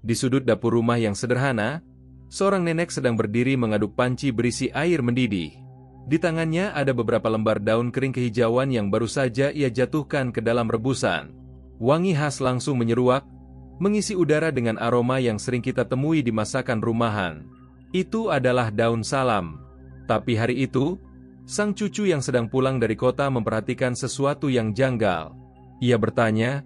Di sudut dapur rumah yang sederhana, seorang nenek sedang berdiri mengaduk panci berisi air mendidih. Di tangannya ada beberapa lembar daun kering kehijauan yang baru saja ia jatuhkan ke dalam rebusan. Wangi khas langsung menyeruak, mengisi udara dengan aroma yang sering kita temui di masakan rumahan. Itu adalah daun salam. Tapi hari itu, sang cucu yang sedang pulang dari kota memperhatikan sesuatu yang janggal. Ia bertanya,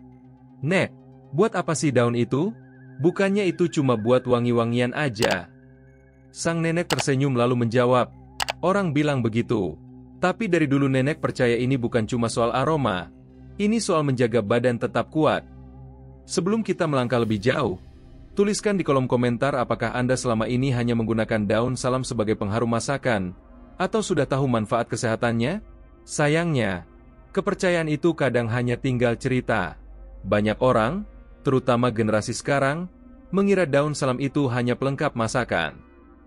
"Nek, buat apa sih daun itu? Bukannya itu cuma buat wangi-wangian aja?" Sang nenek tersenyum lalu menjawab, "Orang bilang begitu. Tapi dari dulu nenek percaya ini bukan cuma soal aroma. Ini soal menjaga badan tetap kuat." Sebelum kita melangkah lebih jauh, tuliskan di kolom komentar apakah Anda selama ini hanya menggunakan daun salam sebagai pengharum masakan, atau sudah tahu manfaat kesehatannya? Sayangnya, kepercayaan itu kadang hanya tinggal cerita. Banyak orang, terutama generasi sekarang, mengira daun salam itu hanya pelengkap masakan.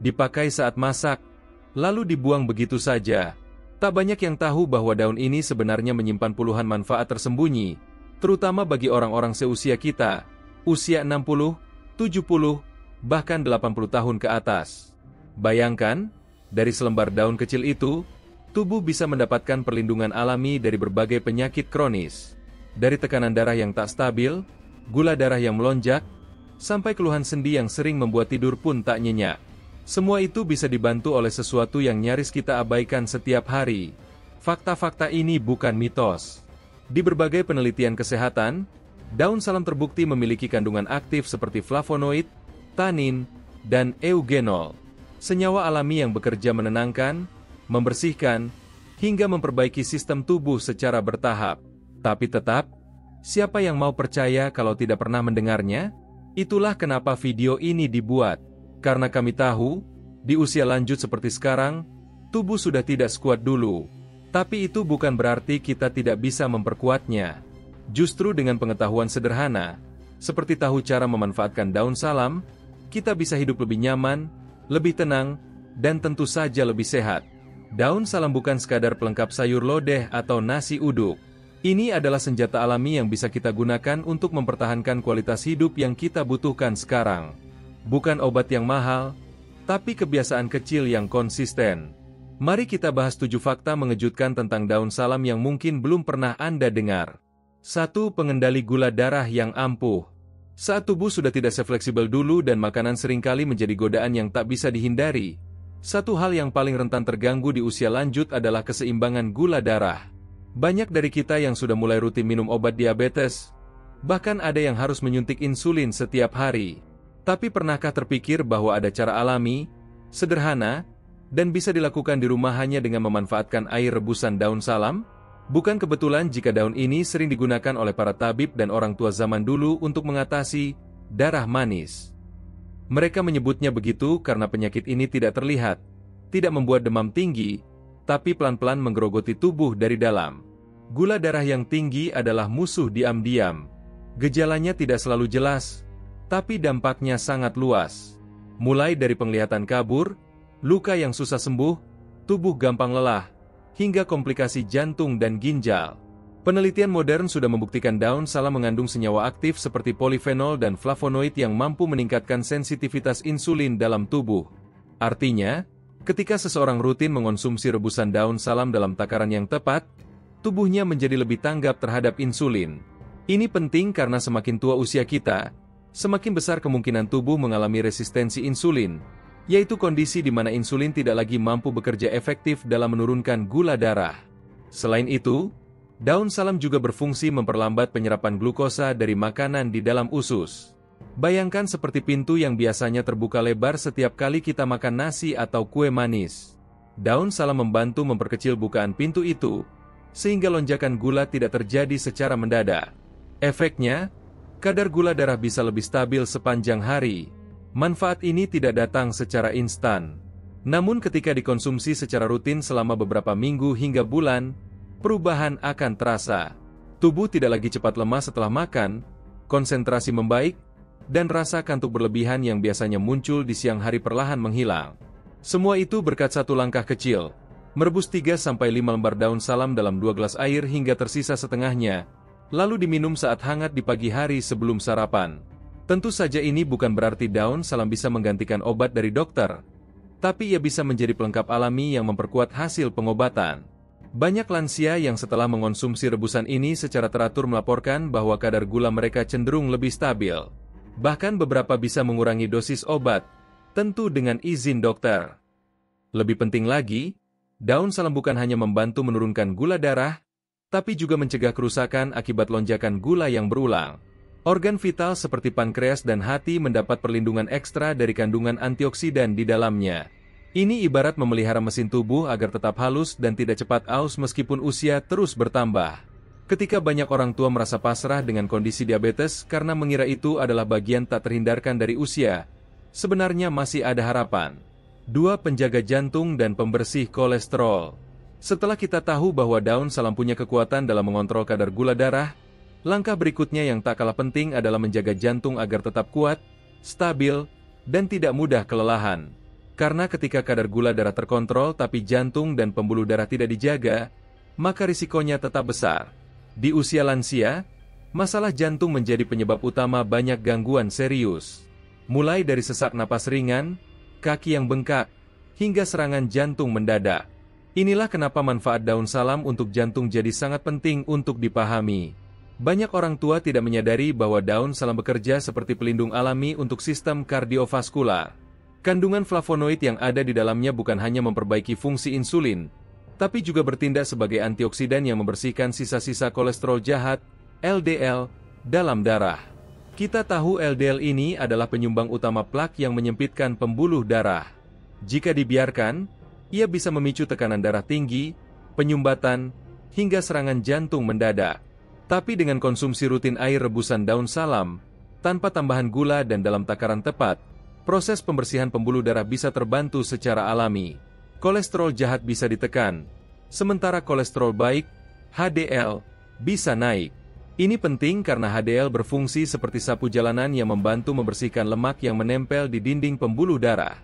Dipakai saat masak, lalu dibuang begitu saja. Tak banyak yang tahu bahwa daun ini sebenarnya menyimpan puluhan manfaat tersembunyi, terutama bagi orang-orang seusia kita, usia 60, 70, bahkan 80 tahun ke atas. Bayangkan, dari selembar daun kecil itu, tubuh bisa mendapatkan perlindungan alami dari berbagai penyakit kronis. Dari tekanan darah yang tak stabil, gula darah yang melonjak, sampai keluhan sendi yang sering membuat tidur pun tak nyenyak. Semua itu bisa dibantu oleh sesuatu yang nyaris kita abaikan setiap hari. Fakta-fakta ini bukan mitos. Di berbagai penelitian kesehatan, daun salam terbukti memiliki kandungan aktif seperti flavonoid, tanin, dan eugenol. Senyawa alami yang bekerja menenangkan, membersihkan, hingga memperbaiki sistem tubuh secara bertahap. Tapi tetap, siapa yang mau percaya kalau tidak pernah mendengarnya? Itulah kenapa video ini dibuat. Karena kami tahu, di usia lanjut seperti sekarang, tubuh sudah tidak sekuat dulu. Tapi itu bukan berarti kita tidak bisa memperkuatnya. Justru dengan pengetahuan sederhana, seperti tahu cara memanfaatkan daun salam, kita bisa hidup lebih nyaman, lebih tenang, dan tentu saja lebih sehat. Daun salam bukan sekadar pelengkap sayur lodeh atau nasi uduk. Ini adalah senjata alami yang bisa kita gunakan untuk mempertahankan kualitas hidup yang kita butuhkan sekarang. Bukan obat yang mahal, tapi kebiasaan kecil yang konsisten. Mari kita bahas 7 fakta mengejutkan tentang daun salam yang mungkin belum pernah Anda dengar. 1. Pengendali gula darah yang ampuh. Saat tubuh sudah tidak sefleksibel dulu dan makanan seringkali menjadi godaan yang tak bisa dihindari, satu hal yang paling rentan terganggu di usia lanjut adalah keseimbangan gula darah. Banyak dari kita yang sudah mulai rutin minum obat diabetes, bahkan ada yang harus menyuntik insulin setiap hari. Tapi pernahkah terpikir bahwa ada cara alami, sederhana, dan bisa dilakukan di rumah hanya dengan memanfaatkan air rebusan daun salam? Bukan kebetulan jika daun ini sering digunakan oleh para tabib dan orang tua zaman dulu untuk mengatasi darah manis. Mereka menyebutnya begitu karena penyakit ini tidak terlihat, tidak membuat demam tinggi, tapi pelan-pelan menggerogoti tubuh dari dalam. Gula darah yang tinggi adalah musuh diam-diam. Gejalanya tidak selalu jelas, tapi dampaknya sangat luas. Mulai dari penglihatan kabur, luka yang susah sembuh, tubuh gampang lelah, hingga komplikasi jantung dan ginjal. Penelitian modern sudah membuktikan daun salam mengandung senyawa aktif seperti polifenol dan flavonoid yang mampu meningkatkan sensitivitas insulin dalam tubuh. Artinya, ketika seseorang rutin mengonsumsi rebusan daun salam dalam takaran yang tepat, tubuhnya menjadi lebih tanggap terhadap insulin. Ini penting karena semakin tua usia kita, semakin besar kemungkinan tubuh mengalami resistensi insulin, yaitu kondisi di mana insulin tidak lagi mampu bekerja efektif dalam menurunkan gula darah. Selain itu, daun salam juga berfungsi memperlambat penyerapan glukosa dari makanan di dalam usus. Bayangkan seperti pintu yang biasanya terbuka lebar setiap kali kita makan nasi atau kue manis. Daun salam membantu memperkecil bukaan pintu itu, sehingga lonjakan gula tidak terjadi secara mendadak. Efeknya, kadar gula darah bisa lebih stabil sepanjang hari. Manfaat ini tidak datang secara instan. Namun ketika dikonsumsi secara rutin selama beberapa minggu hingga bulan, perubahan akan terasa. Tubuh tidak lagi cepat lemah setelah makan, konsentrasi membaik, dan rasa kantuk berlebihan yang biasanya muncul di siang hari perlahan menghilang. Semua itu berkat satu langkah kecil. Merebus 3-5 lembar daun salam dalam 2 gelas air hingga tersisa setengahnya, lalu diminum saat hangat di pagi hari sebelum sarapan. Tentu saja ini bukan berarti daun salam bisa menggantikan obat dari dokter, tapi ia bisa menjadi pelengkap alami yang memperkuat hasil pengobatan. Banyak lansia yang setelah mengonsumsi rebusan ini secara teratur melaporkan bahwa kadar gula mereka cenderung lebih stabil. Bahkan beberapa bisa mengurangi dosis obat, tentu dengan izin dokter. Lebih penting lagi, daun salam bukan hanya membantu menurunkan gula darah, tapi juga mencegah kerusakan akibat lonjakan gula yang berulang. Organ vital seperti pankreas dan hati mendapat perlindungan ekstra dari kandungan antioksidan di dalamnya. Ini ibarat memelihara mesin tubuh agar tetap halus dan tidak cepat aus meskipun usia terus bertambah. Ketika banyak orang tua merasa pasrah dengan kondisi diabetes karena mengira itu adalah bagian tak terhindarkan dari usia, sebenarnya masih ada harapan. 2. Penjaga jantung dan pembersih kolesterol. Setelah kita tahu bahwa daun salam punya kekuatan dalam mengontrol kadar gula darah, langkah berikutnya yang tak kalah penting adalah menjaga jantung agar tetap kuat, stabil, dan tidak mudah kelelahan. Karena ketika kadar gula darah terkontrol tapi jantung dan pembuluh darah tidak dijaga, maka risikonya tetap besar. Di usia lansia, masalah jantung menjadi penyebab utama banyak gangguan serius. Mulai dari sesak napas ringan, kaki yang bengkak, hingga serangan jantung mendadak. Inilah kenapa manfaat daun salam untuk jantung jadi sangat penting untuk dipahami. Banyak orang tua tidak menyadari bahwa daun salam bekerja seperti pelindung alami untuk sistem kardiovaskular. Kandungan flavonoid yang ada di dalamnya bukan hanya memperbaiki fungsi insulin, tapi juga bertindak sebagai antioksidan yang membersihkan sisa-sisa kolesterol jahat, LDL, dalam darah. Kita tahu LDL ini adalah penyumbang utama plak yang menyempitkan pembuluh darah. Jika dibiarkan, ia bisa memicu tekanan darah tinggi, penyumbatan, hingga serangan jantung mendadak. Tapi dengan konsumsi rutin air rebusan daun salam, tanpa tambahan gula dan dalam takaran tepat, proses pembersihan pembuluh darah bisa terbantu secara alami. Kolesterol jahat bisa ditekan, sementara kolesterol baik, HDL, bisa naik. Ini penting karena HDL berfungsi seperti sapu jalanan yang membantu membersihkan lemak yang menempel di dinding pembuluh darah.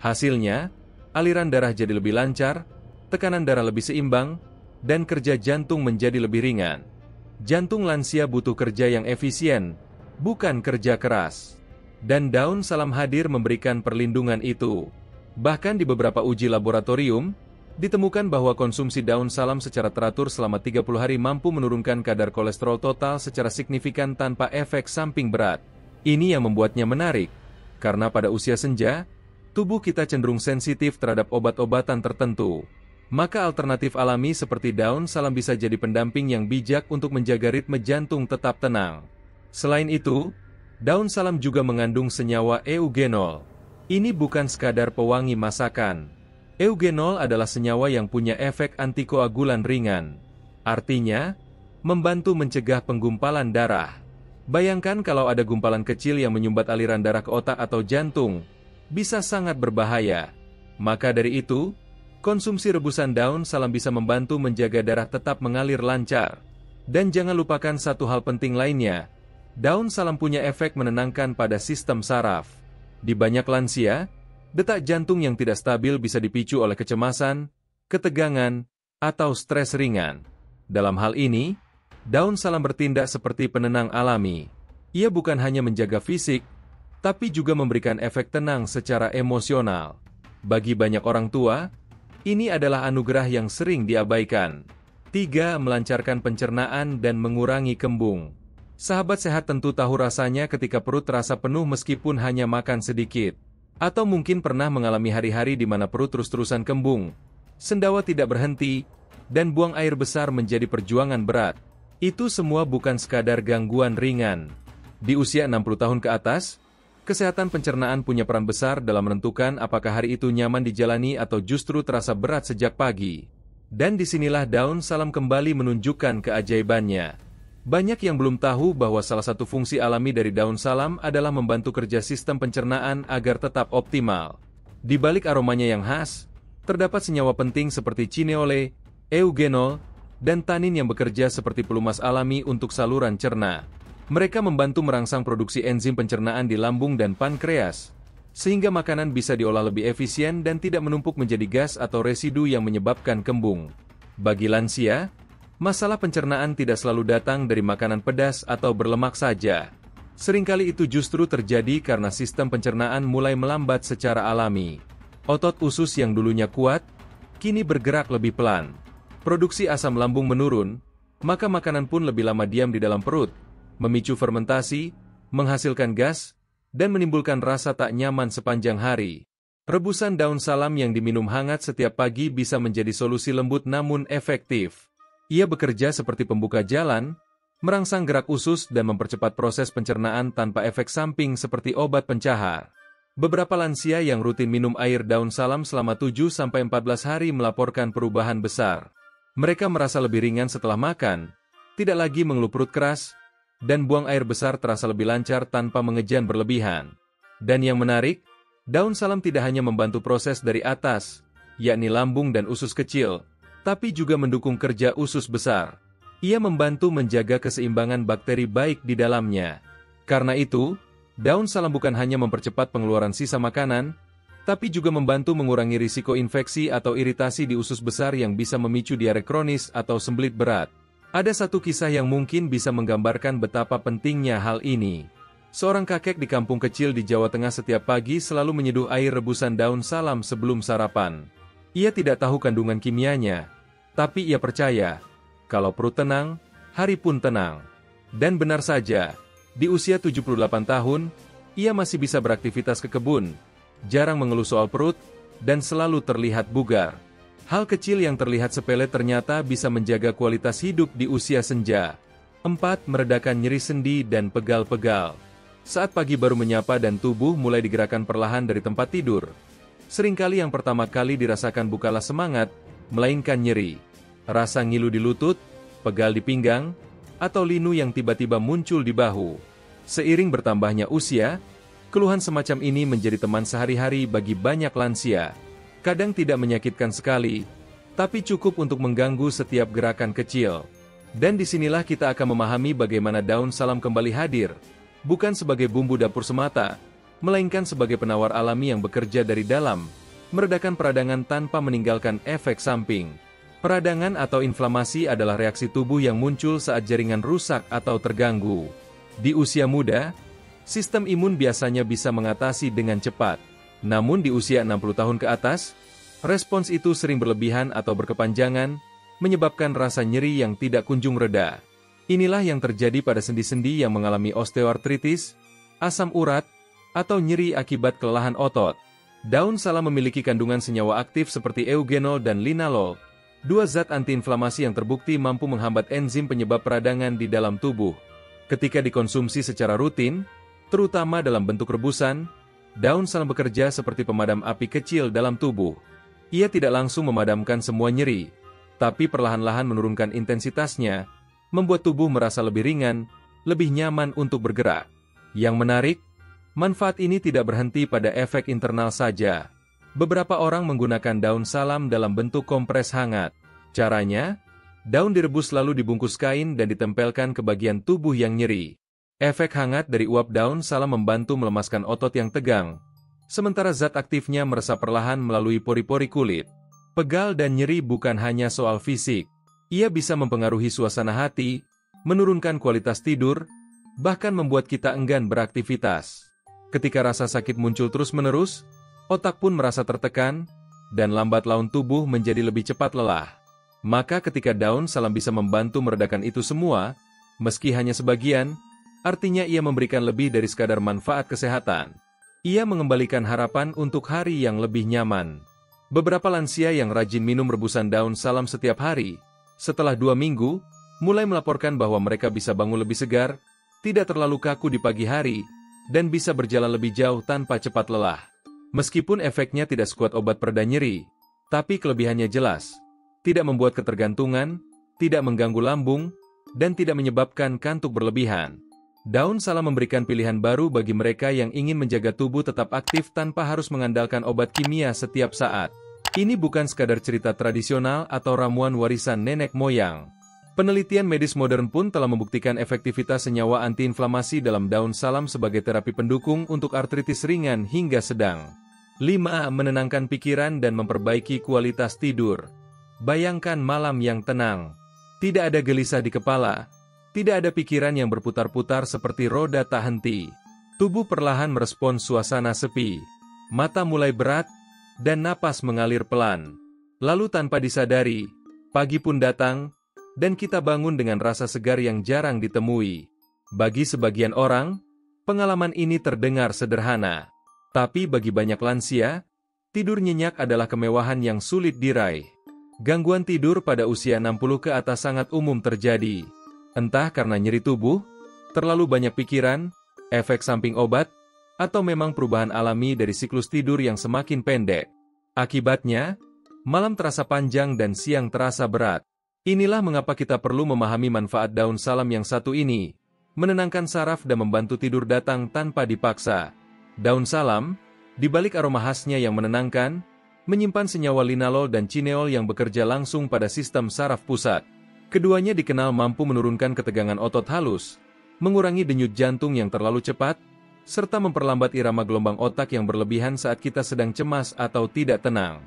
Hasilnya, aliran darah jadi lebih lancar, tekanan darah lebih seimbang, dan kerja jantung menjadi lebih ringan. Jantung lansia butuh kerja yang efisien, bukan kerja keras. Dan daun salam hadir memberikan perlindungan itu. Bahkan di beberapa uji laboratorium, ditemukan bahwa konsumsi daun salam secara teratur selama 30 hari mampu menurunkan kadar kolesterol total secara signifikan tanpa efek samping berat. Ini yang membuatnya menarik, karena pada usia senja, tubuh kita cenderung sensitif terhadap obat-obatan tertentu. Maka alternatif alami seperti daun salam bisa jadi pendamping yang bijak untuk menjaga ritme jantung tetap tenang. Selain itu, daun salam juga mengandung senyawa eugenol. Ini bukan sekadar pewangi masakan. Eugenol adalah senyawa yang punya efek antikoagulan ringan. Artinya, membantu mencegah penggumpalan darah. Bayangkan kalau ada gumpalan kecil yang menyumbat aliran darah ke otak atau jantung, bisa sangat berbahaya. Maka dari itu, konsumsi rebusan daun salam bisa membantu menjaga darah tetap mengalir lancar. Dan jangan lupakan satu hal penting lainnya, daun salam punya efek menenangkan pada sistem saraf. Di banyak lansia, detak jantung yang tidak stabil bisa dipicu oleh kecemasan, ketegangan, atau stres ringan. Dalam hal ini, daun salam bertindak seperti penenang alami. Ia bukan hanya menjaga fisik, tapi juga memberikan efek tenang secara emosional. Bagi banyak orang tua, ini adalah anugerah yang sering diabaikan. 3. Melancarkan pencernaan dan mengurangi kembung. Sahabat sehat tentu tahu rasanya ketika perut terasa penuh meskipun hanya makan sedikit. Atau mungkin pernah mengalami hari-hari di mana perut terus-terusan kembung, sendawa tidak berhenti, dan buang air besar menjadi perjuangan berat. Itu semua bukan sekadar gangguan ringan. Di usia 60 tahun ke atas, kesehatan pencernaan punya peran besar dalam menentukan apakah hari itu nyaman dijalani atau justru terasa berat sejak pagi. Dan disinilah daun salam kembali menunjukkan keajaibannya. Banyak yang belum tahu bahwa salah satu fungsi alami dari daun salam adalah membantu kerja sistem pencernaan agar tetap optimal. Di balik aromanya yang khas, terdapat senyawa penting seperti cineole, eugenol, dan tanin yang bekerja seperti pelumas alami untuk saluran cerna. Mereka membantu merangsang produksi enzim pencernaan di lambung dan pankreas, sehingga makanan bisa diolah lebih efisien dan tidak menumpuk menjadi gas atau residu yang menyebabkan kembung. Bagi lansia, masalah pencernaan tidak selalu datang dari makanan pedas atau berlemak saja. Seringkali itu justru terjadi karena sistem pencernaan mulai melambat secara alami. Otot usus yang dulunya kuat, kini bergerak lebih pelan. Produksi asam lambung menurun, maka makanan pun lebih lama diam di dalam perut, memicu fermentasi, menghasilkan gas, dan menimbulkan rasa tak nyaman sepanjang hari. Rebusan daun salam yang diminum hangat setiap pagi bisa menjadi solusi lembut namun efektif. Ia bekerja seperti pembuka jalan, merangsang gerak usus dan mempercepat proses pencernaan tanpa efek samping seperti obat pencahar. Beberapa lansia yang rutin minum air daun salam selama 7-14 hari melaporkan perubahan besar. Mereka merasa lebih ringan setelah makan, tidak lagi mengeluh perut keras, dan buang air besar terasa lebih lancar tanpa mengejan berlebihan. Dan yang menarik, daun salam tidak hanya membantu proses dari atas, yakni lambung dan usus kecil, tapi juga mendukung kerja usus besar. Ia membantu menjaga keseimbangan bakteri baik di dalamnya. Karena itu, daun salam bukan hanya mempercepat pengeluaran sisa makanan, tapi juga membantu mengurangi risiko infeksi atau iritasi di usus besar yang bisa memicu diare kronis atau sembelit berat. Ada satu kisah yang mungkin bisa menggambarkan betapa pentingnya hal ini. Seorang kakek di kampung kecil di Jawa Tengah setiap pagi selalu menyeduh air rebusan daun salam sebelum sarapan. Ia tidak tahu kandungan kimianya, tapi ia percaya, kalau perut tenang, hari pun tenang. Dan benar saja, di usia 78 tahun, ia masih bisa beraktivitas ke kebun, jarang mengeluh soal perut, dan selalu terlihat bugar. Hal kecil yang terlihat sepele ternyata bisa menjaga kualitas hidup di usia senja. 4. Meredakan nyeri sendi dan pegal-pegal. Saat pagi baru menyapa dan tubuh mulai digerakkan perlahan dari tempat tidur, seringkali yang pertama kali dirasakan bukanlah semangat, melainkan nyeri. Rasa ngilu di lutut, pegal di pinggang, atau linu yang tiba-tiba muncul di bahu. Seiring bertambahnya usia, keluhan semacam ini menjadi teman sehari-hari bagi banyak lansia. Kadang tidak menyakitkan sekali, tapi cukup untuk mengganggu setiap gerakan kecil. Dan disinilah kita akan memahami bagaimana daun salam kembali hadir, bukan sebagai bumbu dapur semata, melainkan sebagai penawar alami yang bekerja dari dalam, meredakan peradangan tanpa meninggalkan efek samping. Peradangan atau inflamasi adalah reaksi tubuh yang muncul saat jaringan rusak atau terganggu. Di usia muda, sistem imun biasanya bisa mengatasi dengan cepat. Namun di usia 60 tahun ke atas, respons itu sering berlebihan atau berkepanjangan, menyebabkan rasa nyeri yang tidak kunjung reda. Inilah yang terjadi pada sendi-sendi yang mengalami osteoartritis, asam urat, atau nyeri akibat kelelahan otot. Daun salam memiliki kandungan senyawa aktif seperti eugenol dan linalol, dua zat antiinflamasi yang terbukti mampu menghambat enzim penyebab peradangan di dalam tubuh. Ketika dikonsumsi secara rutin, terutama dalam bentuk rebusan, daun salam bekerja seperti pemadam api kecil dalam tubuh. Ia tidak langsung memadamkan semua nyeri, tapi perlahan-lahan menurunkan intensitasnya, membuat tubuh merasa lebih ringan, lebih nyaman untuk bergerak. Yang menarik, manfaat ini tidak berhenti pada efek internal saja. Beberapa orang menggunakan daun salam dalam bentuk kompres hangat. Caranya, daun direbus lalu dibungkus kain dan ditempelkan ke bagian tubuh yang nyeri. Efek hangat dari uap daun salam membantu melemaskan otot yang tegang, sementara zat aktifnya meresap perlahan melalui pori-pori kulit. Pegal dan nyeri bukan hanya soal fisik. Ia bisa mempengaruhi suasana hati, menurunkan kualitas tidur, bahkan membuat kita enggan beraktivitas. Ketika rasa sakit muncul terus-menerus, otak pun merasa tertekan, dan lambat laun tubuh menjadi lebih cepat lelah. Maka ketika daun salam bisa membantu meredakan itu semua, meski hanya sebagian, artinya ia memberikan lebih dari sekadar manfaat kesehatan. Ia mengembalikan harapan untuk hari yang lebih nyaman. Beberapa lansia yang rajin minum rebusan daun salam setiap hari, setelah 2 minggu, mulai melaporkan bahwa mereka bisa bangun lebih segar, tidak terlalu kaku di pagi hari, dan bisa berjalan lebih jauh tanpa cepat lelah. Meskipun efeknya tidak sekuat obat pereda nyeri, tapi kelebihannya jelas. Tidak membuat ketergantungan, tidak mengganggu lambung, dan tidak menyebabkan kantuk berlebihan. Daun salam memberikan pilihan baru bagi mereka yang ingin menjaga tubuh tetap aktif tanpa harus mengandalkan obat kimia setiap saat. Ini bukan sekadar cerita tradisional atau ramuan warisan nenek moyang. Penelitian medis modern pun telah membuktikan efektivitas senyawa antiinflamasi dalam daun salam sebagai terapi pendukung untuk artritis ringan hingga sedang. 5. Menenangkan pikiran dan memperbaiki kualitas tidur. Bayangkan malam yang tenang. Tidak ada gelisah di kepala, Tidak ada pikiran yang berputar-putar seperti roda tak henti. Tubuh perlahan merespons suasana sepi. Mata mulai berat, dan napas mengalir pelan. Lalu tanpa disadari, pagi pun datang, dan kita bangun dengan rasa segar yang jarang ditemui. Bagi sebagian orang, pengalaman ini terdengar sederhana. Tapi bagi banyak lansia, tidur nyenyak adalah kemewahan yang sulit diraih. Gangguan tidur pada usia 60 ke atas sangat umum terjadi. Entah karena nyeri tubuh, terlalu banyak pikiran, efek samping obat, atau memang perubahan alami dari siklus tidur yang semakin pendek. Akibatnya, malam terasa panjang dan siang terasa berat. Inilah mengapa kita perlu memahami manfaat daun salam yang satu ini, menenangkan saraf dan membantu tidur datang tanpa dipaksa. Daun salam, di balik aroma khasnya yang menenangkan, menyimpan senyawa linalol dan cineol yang bekerja langsung pada sistem saraf pusat. Keduanya dikenal mampu menurunkan ketegangan otot halus, mengurangi denyut jantung yang terlalu cepat, serta memperlambat irama gelombang otak yang berlebihan saat kita sedang cemas atau tidak tenang.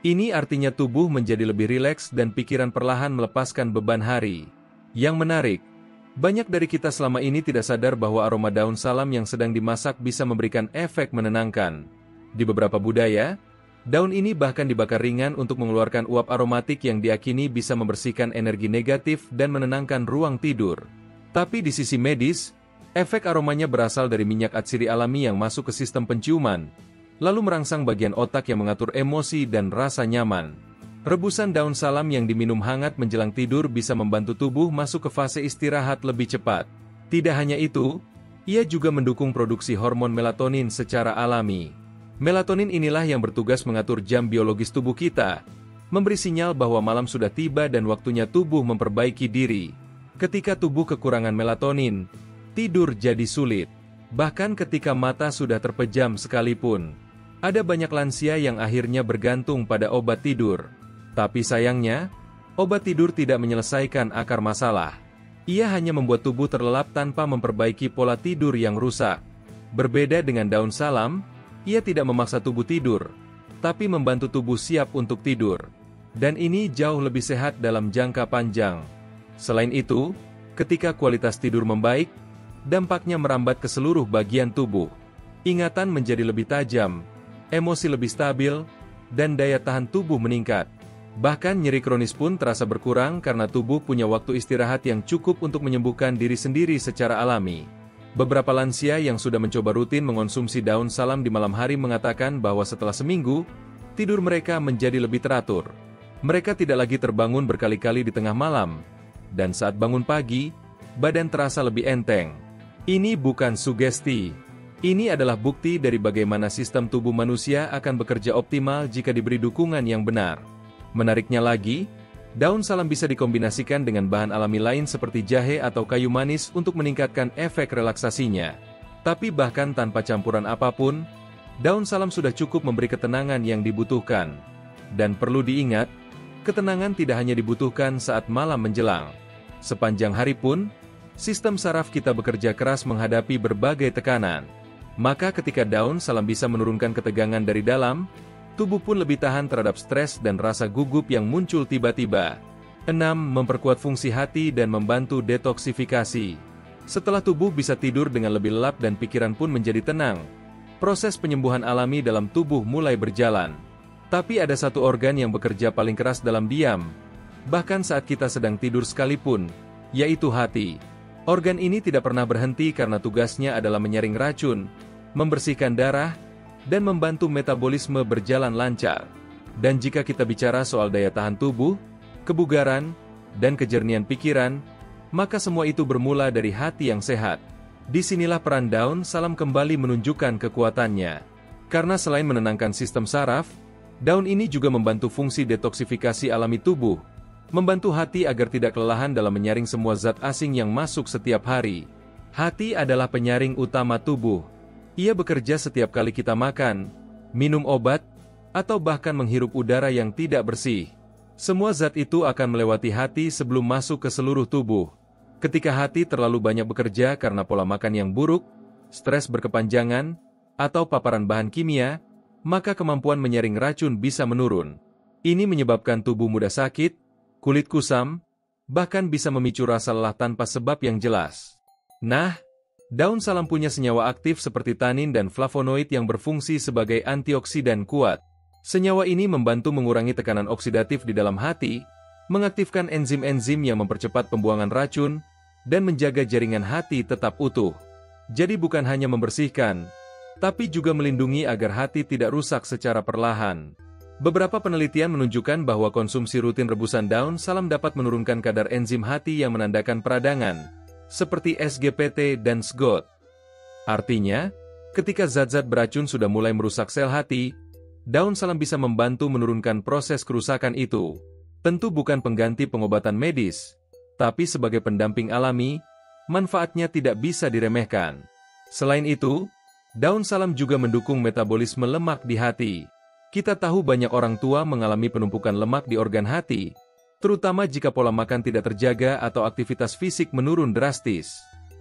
Ini artinya tubuh menjadi lebih rileks dan pikiran perlahan melepaskan beban hari. Yang menarik, banyak dari kita selama ini tidak sadar bahwa aroma daun salam yang sedang dimasak bisa memberikan efek menenangkan. Di beberapa budaya, daun ini bahkan dibakar ringan untuk mengeluarkan uap aromatik yang diyakini bisa membersihkan energi negatif dan menenangkan ruang tidur. Tapi di sisi medis, efek aromanya berasal dari minyak atsiri alami yang masuk ke sistem penciuman, lalu merangsang bagian otak yang mengatur emosi dan rasa nyaman. Rebusan daun salam yang diminum hangat menjelang tidur bisa membantu tubuh masuk ke fase istirahat lebih cepat. Tidak hanya itu, ia juga mendukung produksi hormon melatonin secara alami. Melatonin inilah yang bertugas mengatur jam biologis tubuh kita, memberi sinyal bahwa malam sudah tiba dan waktunya tubuh memperbaiki diri. Ketika tubuh kekurangan melatonin, tidur jadi sulit. Bahkan ketika mata sudah terpejam sekalipun. Ada banyak lansia yang akhirnya bergantung pada obat tidur. Tapi sayangnya, obat tidur tidak menyelesaikan akar masalah. Ia hanya membuat tubuh terlelap tanpa memperbaiki pola tidur yang rusak. Berbeda dengan daun salam, ia tidak memaksa tubuh tidur, tapi membantu tubuh siap untuk tidur. Dan ini jauh lebih sehat dalam jangka panjang. Selain itu, ketika kualitas tidur membaik, dampaknya merambat ke seluruh bagian tubuh. Ingatan menjadi lebih tajam, emosi lebih stabil, dan daya tahan tubuh meningkat. Bahkan nyeri kronis pun terasa berkurang karena tubuh punya waktu istirahat yang cukup untuk menyembuhkan diri sendiri secara alami. Beberapa lansia yang sudah mencoba rutin mengonsumsi daun salam di malam hari mengatakan bahwa setelah seminggu, tidur mereka menjadi lebih teratur. Mereka tidak lagi terbangun berkali-kali di tengah malam, dan saat bangun pagi, badan terasa lebih enteng. Ini bukan sugesti. Ini adalah bukti dari bagaimana sistem tubuh manusia akan bekerja optimal jika diberi dukungan yang benar. Menariknya lagi, daun salam bisa dikombinasikan dengan bahan alami lain seperti jahe atau kayu manis untuk meningkatkan efek relaksasinya. Tapi bahkan tanpa campuran apapun, daun salam sudah cukup memberi ketenangan yang dibutuhkan. Dan perlu diingat, ketenangan tidak hanya dibutuhkan saat malam menjelang. Sepanjang hari pun, sistem saraf kita bekerja keras menghadapi berbagai tekanan. Maka ketika daun salam bisa menurunkan ketegangan dari dalam, tubuh pun lebih tahan terhadap stres dan rasa gugup yang muncul tiba-tiba. 6. Memperkuat fungsi hati dan membantu detoksifikasi. Setelah tubuh bisa tidur dengan lebih lelap dan pikiran pun menjadi tenang, proses penyembuhan alami dalam tubuh mulai berjalan. Tapi ada satu organ yang bekerja paling keras dalam diam, bahkan saat kita sedang tidur sekalipun, yaitu hati. Organ ini tidak pernah berhenti karena tugasnya adalah menyaring racun, membersihkan darah, dan membantu metabolisme berjalan lancar. Dan jika kita bicara soal daya tahan tubuh, kebugaran, dan kejernihan pikiran, maka semua itu bermula dari hati yang sehat. Disinilah peran daun salam kembali menunjukkan kekuatannya. Karena selain menenangkan sistem saraf, daun ini juga membantu fungsi detoksifikasi alami tubuh, membantu hati agar tidak kelelahan dalam menyaring semua zat asing yang masuk setiap hari. Hati adalah penyaring utama tubuh. Ia bekerja setiap kali kita makan, minum obat, atau bahkan menghirup udara yang tidak bersih. Semua zat itu akan melewati hati sebelum masuk ke seluruh tubuh. Ketika hati terlalu banyak bekerja karena pola makan yang buruk, stres berkepanjangan, atau paparan bahan kimia, maka kemampuan menyaring racun bisa menurun. Ini menyebabkan tubuh mudah sakit, kulit kusam, bahkan bisa memicu rasa lelah tanpa sebab yang jelas. Nah, daun salam punya senyawa aktif seperti tanin dan flavonoid yang berfungsi sebagai antioksidan kuat. Senyawa ini membantu mengurangi tekanan oksidatif di dalam hati, mengaktifkan enzim-enzim yang mempercepat pembuangan racun, dan menjaga jaringan hati tetap utuh. Jadi bukan hanya membersihkan, tapi juga melindungi agar hati tidak rusak secara perlahan. Beberapa penelitian menunjukkan bahwa konsumsi rutin rebusan daun salam dapat menurunkan kadar enzim hati yang menandakan peradangan, seperti SGPT dan SGOT. Artinya, ketika zat-zat beracun sudah mulai merusak sel hati, daun salam bisa membantu menurunkan proses kerusakan itu. Tentu bukan pengganti pengobatan medis, tapi sebagai pendamping alami, manfaatnya tidak bisa diremehkan. Selain itu, daun salam juga mendukung metabolisme lemak di hati. Kita tahu banyak orang tua mengalami penumpukan lemak di organ hati, terutama jika pola makan tidak terjaga atau aktivitas fisik menurun drastis.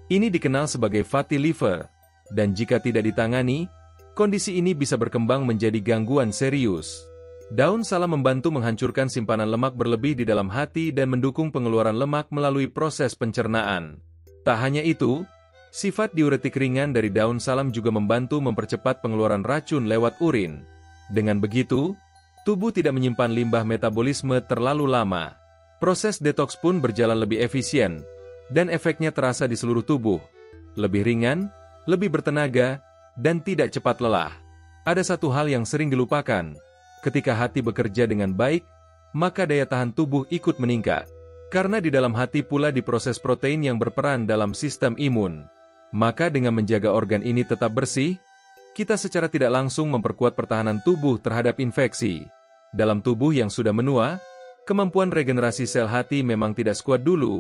Ini dikenal sebagai fatty liver, dan jika tidak ditangani, kondisi ini bisa berkembang menjadi gangguan serius. Daun salam membantu menghancurkan simpanan lemak berlebih di dalam hati dan mendukung pengeluaran lemak melalui proses pencernaan. Tak hanya itu, sifat diuretik ringan dari daun salam juga membantu mempercepat pengeluaran racun lewat urin. Dengan begitu, tubuh tidak menyimpan limbah metabolisme terlalu lama. Proses detoks pun berjalan lebih efisien, dan efeknya terasa di seluruh tubuh. Lebih ringan, lebih bertenaga, dan tidak cepat lelah. Ada satu hal yang sering dilupakan. Ketika hati bekerja dengan baik, maka daya tahan tubuh ikut meningkat. Karena di dalam hati pula diproses protein yang berperan dalam sistem imun. Maka dengan menjaga organ ini tetap bersih, kita secara tidak langsung memperkuat pertahanan tubuh terhadap infeksi. Dalam tubuh yang sudah menua, kemampuan regenerasi sel hati memang tidak sekuat dulu,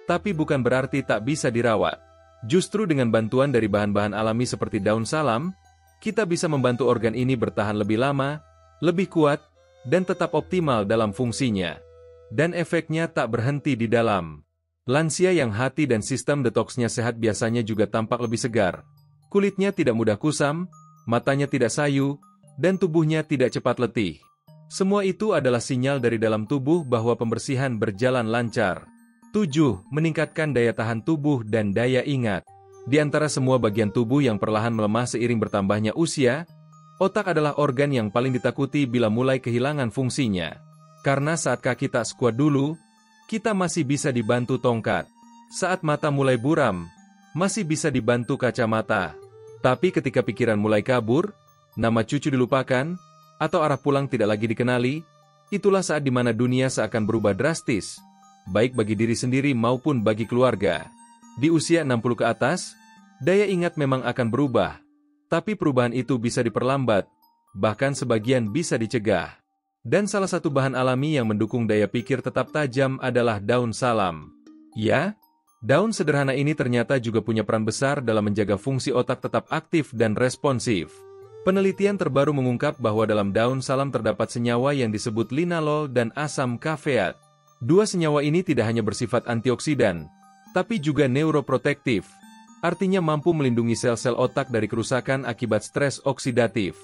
tapi bukan berarti tak bisa dirawat. Justru dengan bantuan dari bahan-bahan alami seperti daun salam, kita bisa membantu organ ini bertahan lebih lama, lebih kuat, dan tetap optimal dalam fungsinya. Dan efeknya tak berhenti di dalam. Lansia yang hati dan sistem detoksnya sehat biasanya juga tampak lebih segar. Kulitnya tidak mudah kusam, matanya tidak sayu, dan tubuhnya tidak cepat letih. Semua itu adalah sinyal dari dalam tubuh bahwa pembersihan berjalan lancar. 7. Meningkatkan daya tahan tubuh dan daya ingat. Di antara semua bagian tubuh yang perlahan melemah seiring bertambahnya usia, otak adalah organ yang paling ditakuti bila mulai kehilangan fungsinya. Karena saat kaki tak sekuat dulu, kita masih bisa dibantu tongkat. Saat mata mulai buram, masih bisa dibantu kacamata. Tapi ketika pikiran mulai kabur, nama cucu dilupakan, atau arah pulang tidak lagi dikenali, itulah saat di mana dunia seakan berubah drastis, baik bagi diri sendiri maupun bagi keluarga. Di usia 60 ke atas, daya ingat memang akan berubah. Tapi perubahan itu bisa diperlambat, bahkan sebagian bisa dicegah. Dan salah satu bahan alami yang mendukung daya pikir tetap tajam adalah daun salam. Ya, daun sederhana ini ternyata juga punya peran besar dalam menjaga fungsi otak tetap aktif dan responsif. Penelitian terbaru mengungkap bahwa dalam daun salam terdapat senyawa yang disebut linalol dan asam kafeat. Dua senyawa ini tidak hanya bersifat antioksidan, tapi juga neuroprotektif. Artinya mampu melindungi sel-sel otak dari kerusakan akibat stres oksidatif.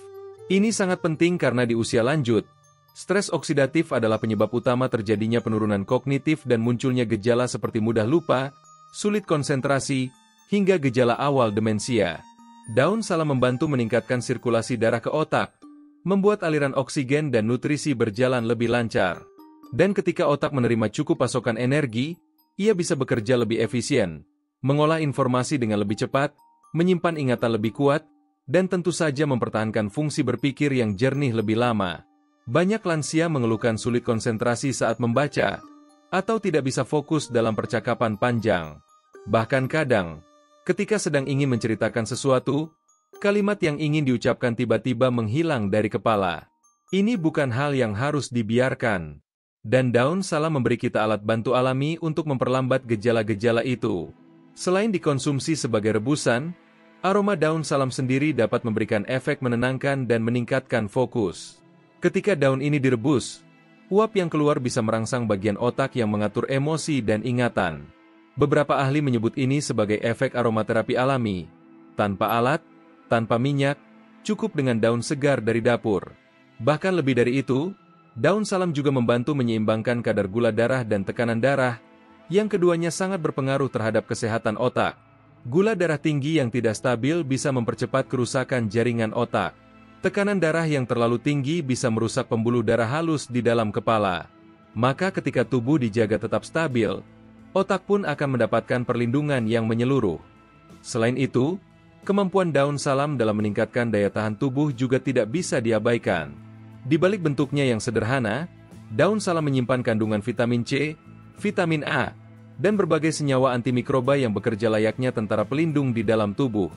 Ini sangat penting karena di usia lanjut, stres oksidatif adalah penyebab utama terjadinya penurunan kognitif dan munculnya gejala seperti mudah lupa, sulit konsentrasi, hingga gejala awal demensia. Daun salam membantu meningkatkan sirkulasi darah ke otak, membuat aliran oksigen dan nutrisi berjalan lebih lancar. Dan ketika otak menerima cukup pasokan energi, ia bisa bekerja lebih efisien, mengolah informasi dengan lebih cepat, menyimpan ingatan lebih kuat, dan tentu saja mempertahankan fungsi berpikir yang jernih lebih lama. Banyak lansia mengeluhkan sulit konsentrasi saat membaca, atau tidak bisa fokus dalam percakapan panjang. Bahkan kadang, ketika sedang ingin menceritakan sesuatu, kalimat yang ingin diucapkan tiba-tiba menghilang dari kepala. Ini bukan hal yang harus dibiarkan. Dan daun salam memberi kita alat bantu alami untuk memperlambat gejala-gejala itu. Selain dikonsumsi sebagai rebusan, aroma daun salam sendiri dapat memberikan efek menenangkan dan meningkatkan fokus. Ketika daun ini direbus, uap yang keluar bisa merangsang bagian otak yang mengatur emosi dan ingatan. Beberapa ahli menyebut ini sebagai efek aromaterapi alami. Tanpa alat, tanpa minyak, cukup dengan daun segar dari dapur. Bahkan lebih dari itu, daun salam juga membantu menyeimbangkan kadar gula darah dan tekanan darah, Yang keduanya sangat berpengaruh terhadap kesehatan otak. Gula darah tinggi yang tidak stabil bisa mempercepat kerusakan jaringan otak. Tekanan darah yang terlalu tinggi bisa merusak pembuluh darah halus di dalam kepala. Maka ketika tubuh dijaga tetap stabil, otak pun akan mendapatkan perlindungan yang menyeluruh. Selain itu, kemampuan daun salam dalam meningkatkan daya tahan tubuh juga tidak bisa diabaikan. Di balik bentuknya yang sederhana, daun salam menyimpan kandungan vitamin C, vitamin A, dan berbagai senyawa antimikroba yang bekerja layaknya tentara pelindung di dalam tubuh.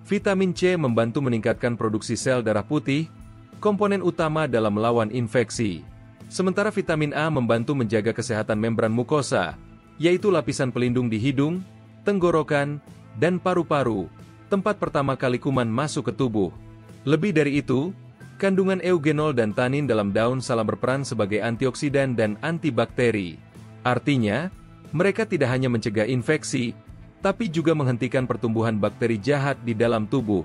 Vitamin C membantu meningkatkan produksi sel darah putih, komponen utama dalam melawan infeksi. Sementara vitamin A membantu menjaga kesehatan membran mukosa, yaitu lapisan pelindung di hidung, tenggorokan, dan paru-paru, tempat pertama kali kuman masuk ke tubuh. Lebih dari itu, kandungan eugenol dan tanin dalam daun salam berperan sebagai antioksidan dan antibakteri. Artinya, mereka tidak hanya mencegah infeksi, tapi juga menghentikan pertumbuhan bakteri jahat di dalam tubuh.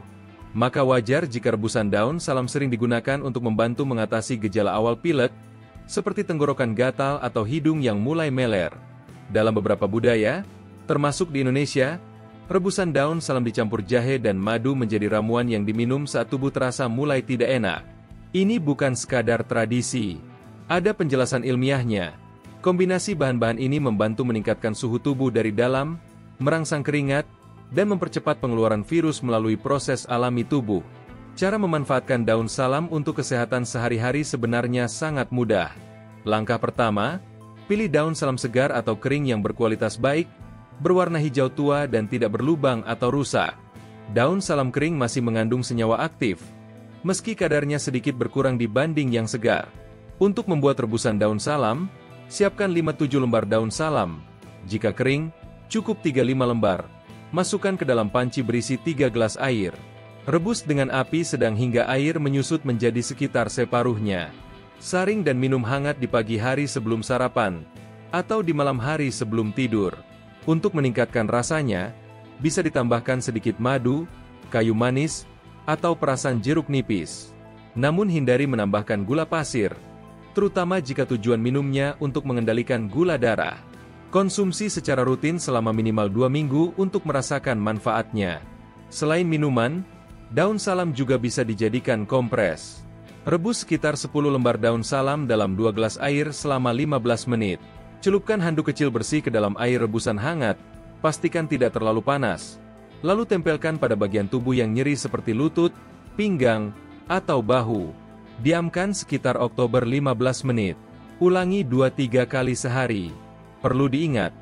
Maka wajar jika rebusan daun salam sering digunakan untuk membantu mengatasi gejala awal pilek, seperti tenggorokan gatal atau hidung yang mulai meler. Dalam beberapa budaya, termasuk di Indonesia, rebusan daun salam dicampur jahe dan madu menjadi ramuan yang diminum saat tubuh terasa mulai tidak enak. Ini bukan sekadar tradisi. Ada penjelasan ilmiahnya. Kombinasi bahan-bahan ini membantu meningkatkan suhu tubuh dari dalam, merangsang keringat, dan mempercepat pengeluaran virus melalui proses alami tubuh. Cara memanfaatkan daun salam untuk kesehatan sehari-hari sebenarnya sangat mudah. Langkah pertama, pilih daun salam segar atau kering yang berkualitas baik, berwarna hijau tua dan tidak berlubang atau rusak. Daun salam kering masih mengandung senyawa aktif, meski kadarnya sedikit berkurang dibanding yang segar. Untuk membuat rebusan daun salam, siapkan 5-7 lembar daun salam. Jika kering, cukup 3-5 lembar. Masukkan ke dalam panci berisi 3 gelas air. Rebus dengan api sedang hingga air menyusut menjadi sekitar separuhnya. Saring dan minum hangat di pagi hari sebelum sarapan, atau di malam hari sebelum tidur. Untuk meningkatkan rasanya, bisa ditambahkan sedikit madu, kayu manis, atau perasan jeruk nipis. Namun hindari menambahkan gula pasir, terutama jika tujuan minumnya untuk mengendalikan gula darah. Konsumsi secara rutin selama minimal 2 minggu untuk merasakan manfaatnya. Selain minuman, daun salam juga bisa dijadikan kompres. Rebus sekitar 10 lembar daun salam dalam 2 gelas air selama 15 menit. Celupkan handuk kecil bersih ke dalam air rebusan hangat, pastikan tidak terlalu panas. Lalu tempelkan pada bagian tubuh yang nyeri seperti lutut, pinggang, atau bahu. Diamkan sekitar Oktober 15 menit. Ulangi 2-3 kali sehari. Perlu diingat,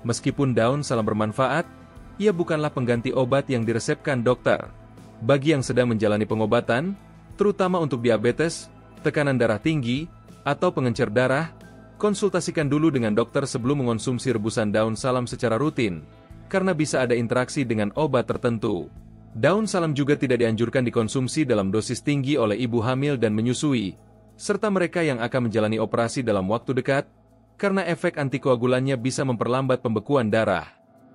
meskipun daun salam bermanfaat, ia bukanlah pengganti obat yang diresepkan dokter. Bagi yang sedang menjalani pengobatan, terutama untuk diabetes, tekanan darah tinggi, atau pengencer darah, konsultasikan dulu dengan dokter sebelum mengonsumsi rebusan daun salam secara rutin, karena bisa ada interaksi dengan obat tertentu. Daun salam juga tidak dianjurkan dikonsumsi dalam dosis tinggi oleh ibu hamil dan menyusui, serta mereka yang akan menjalani operasi dalam waktu dekat, karena efek antikoagulannya bisa memperlambat pembekuan darah.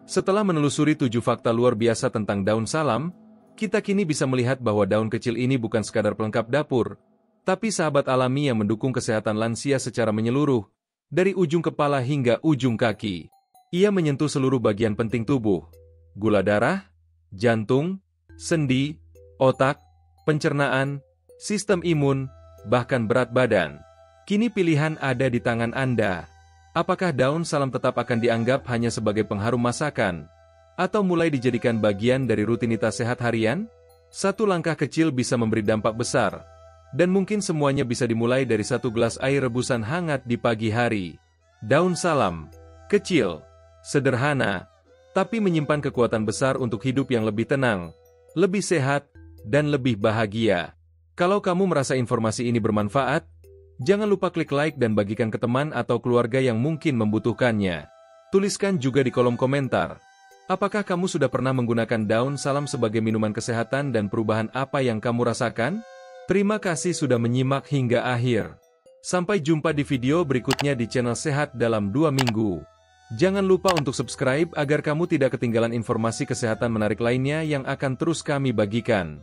Setelah menelusuri 7 fakta luar biasa tentang daun salam, kita kini bisa melihat bahwa daun kecil ini bukan sekadar pelengkap dapur, tapi sahabat alami yang mendukung kesehatan lansia secara menyeluruh, dari ujung kepala hingga ujung kaki. Ia menyentuh seluruh bagian penting tubuh, gula darah, jantung, sendi, otak, pencernaan, sistem imun, bahkan berat badan. Kini pilihan ada di tangan Anda. Apakah daun salam tetap akan dianggap hanya sebagai pengharum masakan, atau mulai dijadikan bagian dari rutinitas sehat harian? Satu langkah kecil bisa memberi dampak besar, dan mungkin semuanya bisa dimulai dari 1 gelas air rebusan hangat di pagi hari. Daun salam, kecil, sederhana, tapi menyimpan kekuatan besar untuk hidup yang lebih tenang, lebih sehat, dan lebih bahagia. Kalau kamu merasa informasi ini bermanfaat, jangan lupa klik like dan bagikan ke teman atau keluarga yang mungkin membutuhkannya. Tuliskan juga di kolom komentar, apakah kamu sudah pernah menggunakan daun salam sebagai minuman kesehatan dan perubahan apa yang kamu rasakan? Terima kasih sudah menyimak hingga akhir. Sampai jumpa di video berikutnya di channel Sehat dalam 2 minggu. Jangan lupa untuk subscribe agar kamu tidak ketinggalan informasi kesehatan menarik lainnya yang akan terus kami bagikan.